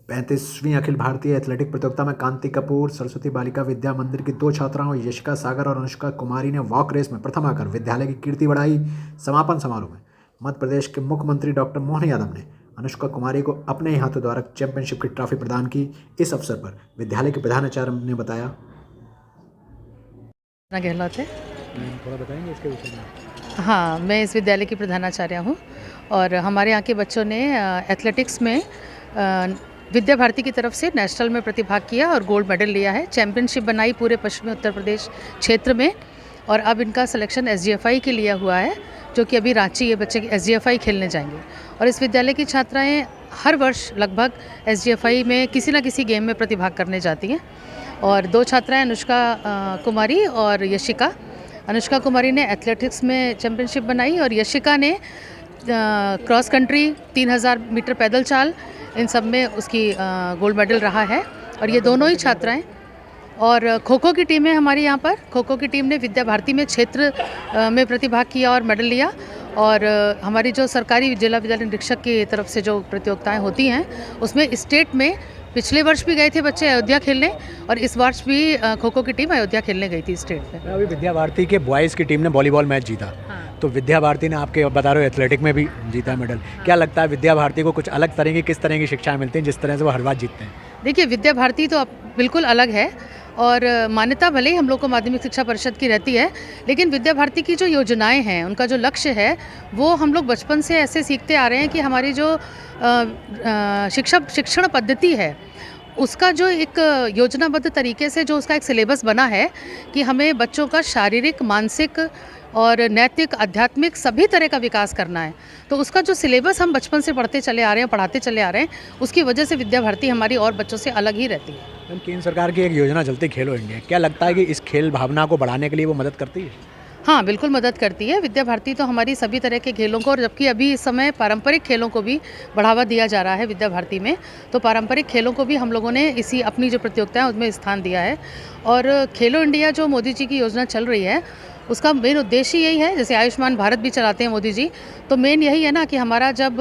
35वीं Akhil Bharatiya athletic प्रतियोगिता में कांति कपूर सरस्वती बालिका विद्या मंदिर की 2 छात्राओं यशिका सागर और अनुष्का कुमारी ने वॉक रेस में प्रथम आकर विद्यालय की कीर्ति बढ़ाई। समापन समारोह में मध्य प्रदेश के मुख्यमंत्री डॉक्टर मोहन यादव ने अनुष्का कुमारी को अपने ही हाथों द्वारा चैंपियनशिप की ट्रॉफी प्रदान की। इस अवसर पर विद्यालय के प्रधानाचार्य ने बताया। गहलोत है। थोड़ा बताएंगे इसके विषय में? हाँ, मैं इस विद्यालय की प्रधानाचार्य हूँ और हमारे यहाँ के बच्चों ने एथलेटिक्स में विद्या भारती की तरफ से नेशनल में प्रतिभाग किया और गोल्ड मेडल लिया है। चैंपियनशिप बनाई पूरे पश्चिमी उत्तर प्रदेश क्षेत्र में और अब इनका सिलेक्शन SGFI के लिया हुआ है, जो कि अभी रांची ये बच्चे SGFI खेलने जाएंगे। और इस विद्यालय की छात्राएं हर वर्ष लगभग SGFI में किसी न किसी गेम में प्रतिभाग करने जाती हैं और 2 छात्राएं अनुष्का कुमारी और यशिका। अनुष्का कुमारी ने एथलेटिक्स में चैंपियनशिप बनाई और यशिका ने क्रॉस कंट्री 3000 मीटर पैदल चाल इन सब में उसकी गोल्ड मेडल रहा है। और ये दोनों ही छात्राएं और खो खो की टीम है हमारी यहाँ पर। खो खो की टीम ने विद्या भारती में क्षेत्र में प्रतिभाग किया और मेडल लिया। और हमारी जो सरकारी जिला विद्यालय निरीक्षक की तरफ से जो प्रतियोगिताएं होती हैं उसमें स्टेट में पिछले वर्ष भी गए थे बच्चे अयोध्या खेलने और इस वर्ष भी खो खो की टीम अयोध्या खेलने गई थी स्टेट में। अभी विद्या भारती के बॉयज़ की टीम ने वॉलीबॉल मैच जीता। हाँ। तो विद्या भारती ने आपके बता रहे हो एथलेटिक में भी जीता मेडल। क्या लगता है विद्या भारती को कुछ अलग तरह की किस तरह की शिक्षाएं मिलती हैं जिस तरह से वो हर बार जीतते हैं? देखिए, विद्या भारती तो बिल्कुल अलग है और मान्यता भले ही हम लोग को माध्यमिक शिक्षा परिषद की रहती है, लेकिन विद्या भारती की जो योजनाएं हैं, उनका जो लक्ष्य है वो हम लोग बचपन से ऐसे सीखते आ रहे हैं कि हमारी जो शिक्षण पद्धति है उसका जो एक योजनाबद्ध तरीके से जो उसका एक सिलेबस बना है कि हमें बच्चों का शारीरिक, मानसिक और नैतिक, आध्यात्मिक सभी तरह का विकास करना है। तो उसका जो सिलेबस हम बचपन से पढ़ते चले आ रहे हैं, पढ़ाते चले आ रहे हैं, उसकी वजह से विद्या भारती हमारी और बच्चों से अलग ही रहती है। केंद्र सरकार की एक योजना चलती खेलो इंडिया, क्या लगता है कि इस खेल भावना को बढ़ाने के लिए वो मदद करती है? हाँ, बिल्कुल मदद करती है। विद्या भारती तो हमारी सभी तरह के खेलों को, और जबकि अभी इस समय पारंपरिक खेलों को भी बढ़ावा दिया जा रहा है विद्या भारती में, तो पारंपरिक खेलों को भी हम लोगों ने इसी अपनी जो प्रतियोगिता है उसमें स्थान दिया है। और खेलो इंडिया जो मोदी जी की योजना चल रही है उसका मेन उद्देश्य यही है, जैसे आयुष्मान भारत भी चलाते हैं मोदी जी, तो मेन यही है ना कि हमारा जब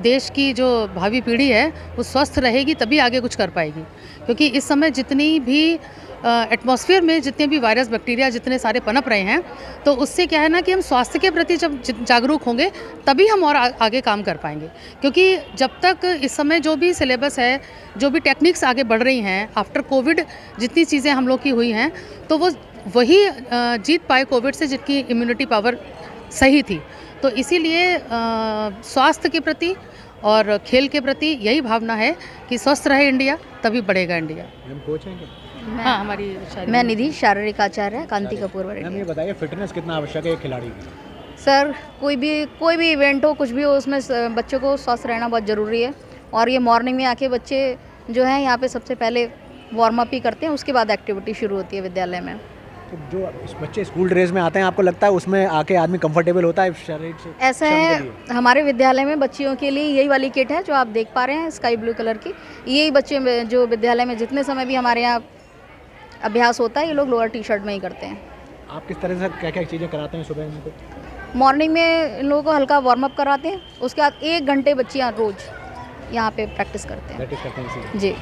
देश की जो भावी पीढ़ी है वो स्वस्थ रहेगी तभी आगे कुछ कर पाएगी। क्योंकि इस समय जितनी भी एटमॉस्फेयर में जितने भी वायरस, बैक्टीरिया जितने सारे पनप रहे हैं, तो उससे क्या है ना कि हम स्वास्थ्य के प्रति जब जागरूक होंगे तभी हम और आगे काम कर पाएंगे। क्योंकि जब तक इस समय जो भी सिलेबस है, जो भी टेक्निक्स आगे बढ़ रही हैं, आफ्टर कोविड जितनी चीज़ें हम लोग की हुई हैं, तो वो वही जीत पाए कोविड से जिनकी इम्यूनिटी पावर सही थी। तो इसीलिए स्वास्थ्य के प्रति और खेल के प्रति यही भावना है कि स्वस्थ रहे इंडिया तभी बढ़ेगा इंडिया। हम कोच हैं क्या? हाँ, हमारी मैं निधि शारीरिक आचार्य कांति कपूर। मैम ये बताइए फिटनेस कितना आवश्यक है खिलाड़ी की? सर, कोई भी इवेंट हो, कुछ भी हो, उसमें बच्चों को स्वस्थ रहना बहुत ज़रूरी है। और ये मॉर्निंग में आके बच्चे जो हैं यहाँ पे सबसे पहले वार्म अप ही करते हैं, उसके बाद एक्टिविटी शुरू होती है विद्यालय में। तो जो बच्चे स्कूल ड्रेस में आते हैं, आपको लगता है उसमें आके आदमी कंफर्टेबल होता है शरीर से? ऐसा है, हमारे विद्यालय में बच्चियों के लिए यही वाली किट है जो आप देख पा रहे हैं, स्काई ब्लू कलर की। यही बच्चे जो विद्यालय में जितने समय भी हमारे यहाँ अभ्यास होता है, ये लोग लोअर टी-शर्ट में ही करते हैं। आप किस तरह से क्या क्या चीज़ें कराते हैं सुबह इनको? मॉर्निंग में इन लोगों को हल्का वार्म अप कराते हैं, उसके बाद 1 घंटे बच्चियाँ रोज़ यहाँ पे प्रैक्टिस करते हैं। जी।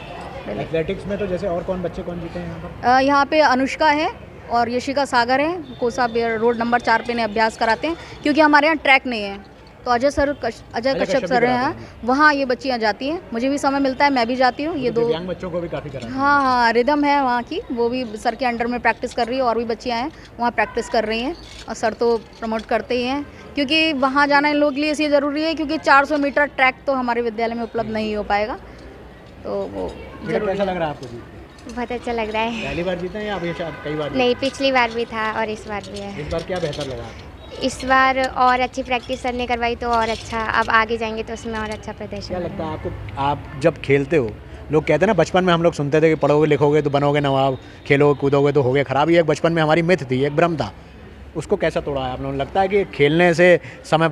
एथलेटिक्स में तो जैसे और कौन जीते हैं यहाँ पर? यहाँ पे अनुष्का है और यशिका सागर है। कोसा रोड नंबर 4 पे इन्हें अभ्यास कराते हैं, क्योंकि हमारे यहाँ ट्रैक नहीं है। तो अजय कश्यप सर हैं, वहाँ ये बच्चियाँ जाती हैं। मुझे भी समय मिलता है, मैं भी जाती हूँ। ये 2 दिव्यांग बच्चों को भी काफ़ी कराते हैं। हाँ, रिदम है वहाँ की, वो भी सर के अंडर में प्रैक्टिस कर रही है। और भी बच्चियाँ हैं वहाँ प्रैक्टिस कर रही हैं और सर तो प्रमोट करते ही हैं, क्योंकि वहाँ जाना इन लोगों के लिए इसलिए ज़रूरी है क्योंकि 400 मीटर ट्रैक तो हमारे विद्यालय में उपलब्ध नहीं हो पाएगा। तो वो कैसा लग रहा है आपको? बहुत अच्छा लग रहा है। पहली बार जीते हैं या अभी कई बार? नहीं, पिछली बार भी था और इस बार भी है। इस बार क्या बेहतर लगा? इस बार और अच्छी प्रैक्टिस सर ने करवाई तो और अच्छा, अब आगे जाएंगे तो उसमें और अच्छा प्रदर्शन। क्या लगता है आपको, आप जब खेलते हो, लोग कहते हैं ना बचपन में हम लोग सुनते थे कि पढ़ोगे लिखोगे तो बनोगे नवाब, खेलोगे कूदोगे तो होगे खराब। ये एक बचपन में हमारी मिथ थी, एक भ्रम था, उसको कैसा तोड़ा है आप लोगों को? लगता है कि खेलने से समय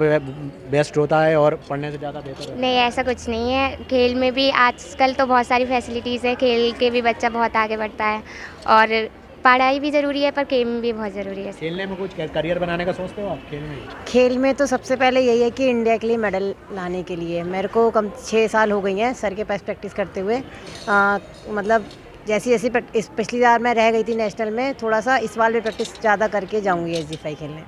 बेस्ट होता है और पढ़ने से ज़्यादा बेहतर है? नहीं, ऐसा कुछ नहीं है। खेल में भी आजकल तो बहुत सारी फैसिलिटीज़ है, खेल के भी बच्चा बहुत आगे बढ़ता है। और पढ़ाई भी ज़रूरी है पर गेम भी बहुत ज़रूरी है। खेलने में कुछ करियर बनाने का सोचते हो आप खेल में? खेल में तो सबसे पहले यही है कि इंडिया के लिए मेडल लाने के लिए मेरे को कम 6 साल हो गई हैं सर के पास प्रैक्टिस करते हुए। मतलब जैसी जैसी पिछली बार मैं रह गई थी नेशनल में, थोड़ा सा इस बार भी प्रैक्टिस ज़्यादा करके जाऊँगी SG5 खेलने।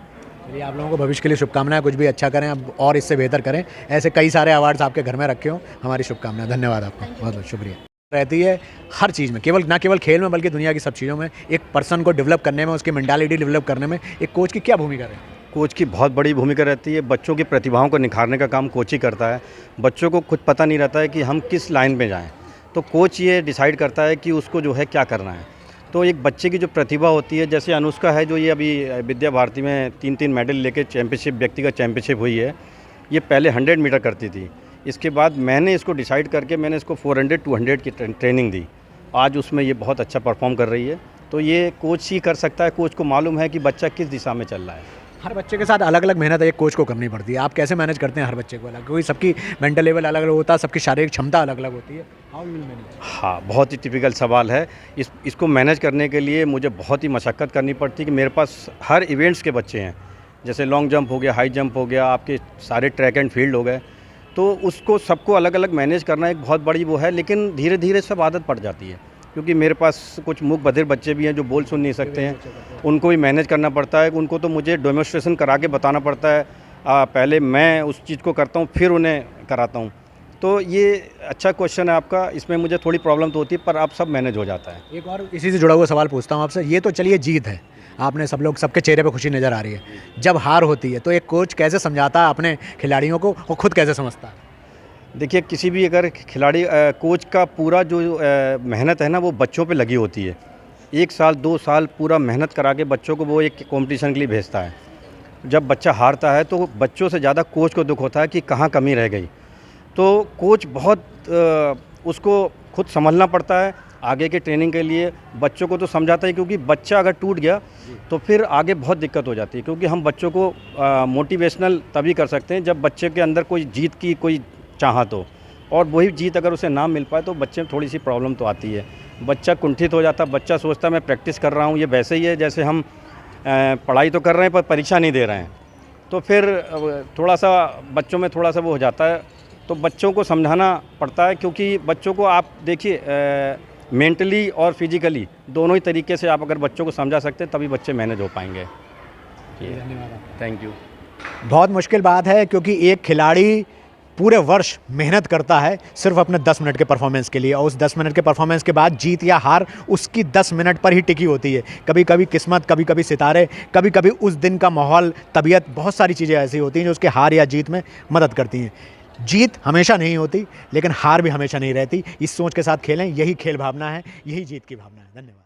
चलिए, आप लोगों को भविष्य के लिए शुभकामनाएं, कुछ भी अच्छा करें अब और इससे बेहतर करें। ऐसे कई सारे अवार्ड्स आपके घर में रखे हों, हमारी शुभकामनाएं। धन्यवाद आपको, बहुत बहुत शुक्रिया। रहती है हर चीज़ में, केवल ना केवल खेल में बल्कि दुनिया की सब चीज़ों में एक पर्सन को डेवलप करने में, उसकी मेंटालिटी डेवलप करने में एक कोच की क्या भूमिका है? कोच की बहुत बड़ी भूमिका रहती है। बच्चों की प्रतिभाओं को निखारने का काम कोच ही करता है। बच्चों को खुद पता नहीं रहता है कि हम किस लाइन में जाएं, तो कोच ये डिसाइड करता है कि उसको जो है क्या करना है। तो एक बच्चे की जो प्रतिभा होती है, जैसे अनुष्का है जो ये अभी विद्या भारती में 3 मेडल लेके चैंपियनशिप, व्यक्तिगत चैंपियनशिप हुई है। ये पहले 100 मीटर करती थी, इसके बाद मैंने इसको डिसाइड करके मैंने इसको 400, 200 की ट्रेनिंग दी। आज उसमें ये बहुत अच्छा परफॉर्म कर रही है। तो ये कोच ही कर सकता है। कोच को मालूम है कि बच्चा किस दिशा में चल रहा है। हर बच्चे के साथ अलग अलग मेहनत एक कोच को करनी पड़ती है। आप कैसे मैनेज करते हैं हर बच्चे को अलग? क्योंकि सबकी मेंटल लेवल अलग अलग होता है, सबकी शारीरिक क्षमता अलग अलग होती है। How you will manage? हाँ, बहुत ही टिपिकल सवाल है। इसको मैनेज करने के लिए मुझे बहुत ही मशक्क़त करनी पड़ती है कि मेरे पास हर इवेंट्स के बच्चे हैं। जैसे लॉन्ग जंप हो गया, हाई जंप हो गया, आपके सारे ट्रैक एंड फील्ड हो गए, तो उसको सबको अलग अलग मैनेज करना एक बहुत बड़ी वो है। लेकिन धीरे धीरे सब आदत पड़ जाती है, क्योंकि मेरे पास कुछ मूक बधिर बच्चे भी हैं जो बोल सुन नहीं सकते हैं, उनको भी मैनेज करना पड़ता है। उनको तो मुझे डेमोन्स्ट्रेशन करा के बताना पड़ता है। पहले मैं उस चीज़ को करता हूँ, फिर उन्हें कराता हूँ। तो ये अच्छा क्वेश्चन है आपका। इसमें मुझे थोड़ी प्रॉब्लम तो होती है, पर अब सब मैनेज हो जाता है। एक और इसी से जुड़ा हुआ सवाल पूछता हूँ आपसे। ये तो चलिए जीत है, आपने सबके चेहरे पे खुशी नज़र आ रही है। जब हार होती है तो एक कोच कैसे समझाता है अपने खिलाड़ियों को और खुद कैसे समझता है? देखिए, किसी भी अगर खिलाड़ी कोच का पूरा जो मेहनत है ना, वो बच्चों पे लगी होती है। 1 साल 2 साल पूरा मेहनत करा के बच्चों को वो एक कंपटीशन के लिए भेजता है। जब बच्चा हारता है तो बच्चों से ज़्यादा कोच को दुख होता है कि कहाँ कमी रह गई। तो कोच बहुत उसको खुद संभलना पड़ता है आगे के ट्रेनिंग के लिए। बच्चों को तो समझाता है, क्योंकि बच्चा अगर टूट गया तो फिर आगे बहुत दिक्कत हो जाती है। क्योंकि हम बच्चों को मोटिवेशनल तभी कर सकते हैं जब बच्चे के अंदर कोई जीत की कोई चाहत हो, और वही जीत अगर उसे ना मिल पाए तो बच्चे में थोड़ी सी प्रॉब्लम तो आती है। बच्चा कुंठित हो जाता है, बच्चा सोचता है मैं प्रैक्टिस कर रहा हूँ। ये वैसे ही है जैसे हम पढ़ाई तो कर रहे हैं पर परीक्षा नहीं दे रहे हैं, तो फिर थोड़ा सा बच्चों में थोड़ा सा वो हो जाता है। तो बच्चों को समझाना पड़ता है, क्योंकि बच्चों को आप देखिए मेंटली और फिजिकली दोनों ही तरीके से आप अगर बच्चों को समझा सकते हैं तभी बच्चे मैनेज हो पाएंगे। धन्यवाद। Thank you. बहुत मुश्किल बात है, क्योंकि एक खिलाड़ी पूरे वर्ष मेहनत करता है सिर्फ अपने 10 मिनट के परफॉर्मेंस के लिए, और उस 10 मिनट के परफॉर्मेंस के बाद जीत या हार उसकी 10 मिनट पर ही टिकी होती है। कभी कभी किस्मत, कभी कभी सितारे, कभी कभी उस दिन का माहौल, तबीयत, बहुत सारी चीज़ें ऐसी होती हैं जो उसके हार या जीत में मदद करती हैं। जीत हमेशा नहीं होती, लेकिन हार भी हमेशा नहीं रहती। इस सोच के साथ खेलें, यही खेल भावना है, यही जीत की भावना है। धन्यवाद।